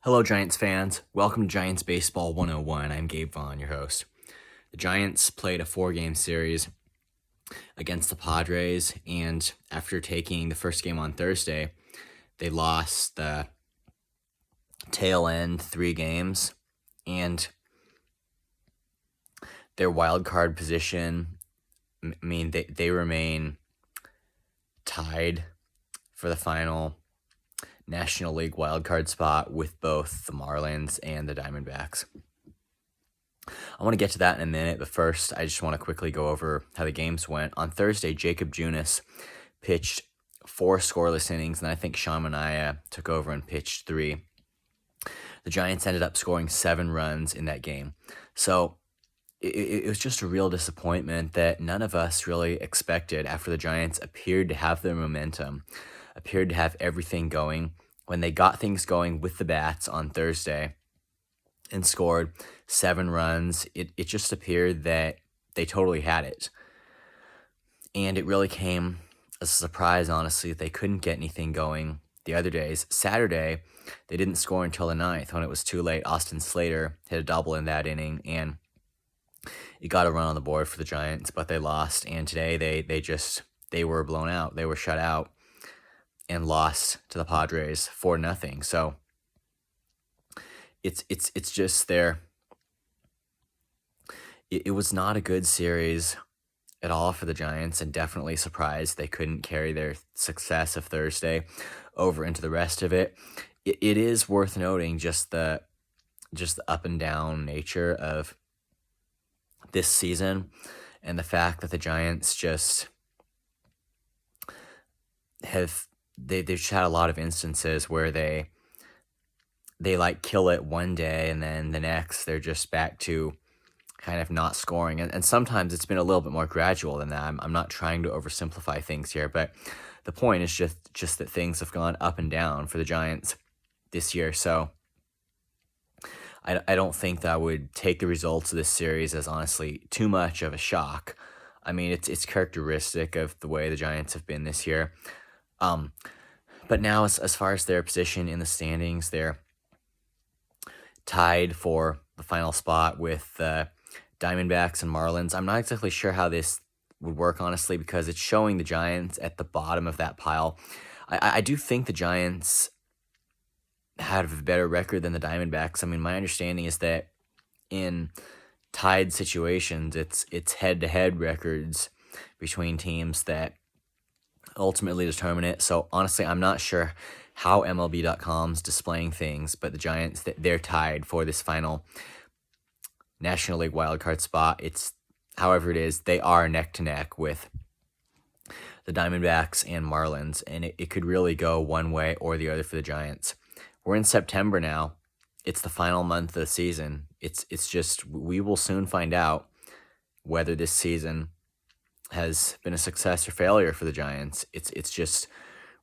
Hello, Giants fans. Welcome to Giants Baseball 101. I'm Gabe Vaughn, your host. The Giants played a 4-game series against the Padres, and after taking the first game on Thursday, they lost the tail end 3 games, and their wild card position, they remain tied for the final National League wildcard spot with both the Marlins and the Diamondbacks. I want to get to that in a minute, but first, I just want to quickly go over how the games went. On Thursday, Jacob Junis pitched 4 scoreless innings, and I think Sean Manaea took over and pitched 3. The Giants ended up scoring 7 runs in that game. So it was just a real disappointment that none of us really expected after the Giants appeared to have their momentum, appeared to have everything going. When they got things going with the bats on Thursday and scored 7 runs, it just appeared that they totally had it. And it really came as a surprise, honestly, that they couldn't get anything going the other days. Saturday, they didn't score until the 9th when it was too late. Austin Slater hit a double in that inning, and it got a run on the board for the Giants, but they lost. And today they were blown out. They were shut out and lost to the Padres 4-0. So it's just there. It was not a good series at all for the Giants, and definitely surprised they couldn't carry their success of Thursday over into the rest of it. It is worth noting just the up and down nature of this season, and the fact that the Giants just they've just had a lot of instances where they like kill it one day, and then the next they're just back to kind of not scoring. And sometimes it's been a little bit more gradual than that. I'm not trying to oversimplify things here, but the point is just that things have gone up and down for the Giants this year. So I don't think that I would take the results of this series as honestly too much of a shock. I mean, it's characteristic of the way the Giants have been this year. But now, as far as their position in the standings, they're tied for the final spot with the Diamondbacks and Marlins. I'm not exactly sure how this would work, honestly, because it's showing the Giants at the bottom of that pile. I do think the Giants have a better record than the Diamondbacks. I mean, my understanding is that in tied situations, it's head-to-head records between teams that ultimately determine it. So honestly, I'm not sure how MLB.com's displaying things, but the Giants, they're tied for this final National League wildcard spot. However it is, they are neck to neck with the Diamondbacks and Marlins, and it could really go one way or the other for the Giants. We're in September now. It's the final month of the season. It's just, we will soon find out whether this season has been a success or failure for the Giants. It's just,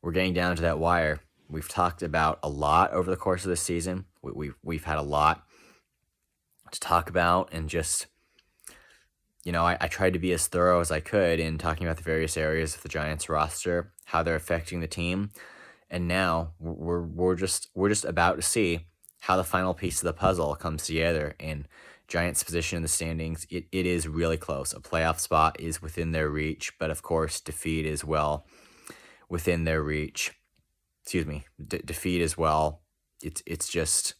we're getting down to that wire. We've talked about a lot over the course of this season. We've had a lot to talk about, and just, I tried to be as thorough as I could in talking about the various areas of the Giants roster, how they're affecting the team. And now we're just about to see how the final piece of the puzzle comes together. And Giants' position in the standings, it is really close. A playoff spot is within their reach, but of course, defeat is well within their reach. Excuse me, defeat as well. It's just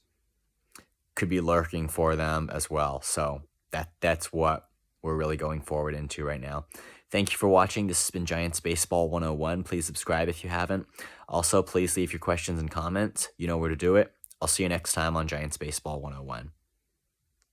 could be lurking for them as well. So that's what we're really going forward into right now. Thank you for watching. This has been Giants Baseball 101. Please subscribe if you haven't. Also, please leave your questions and comments. You know where to do it. I'll see you next time on Giants Baseball 101.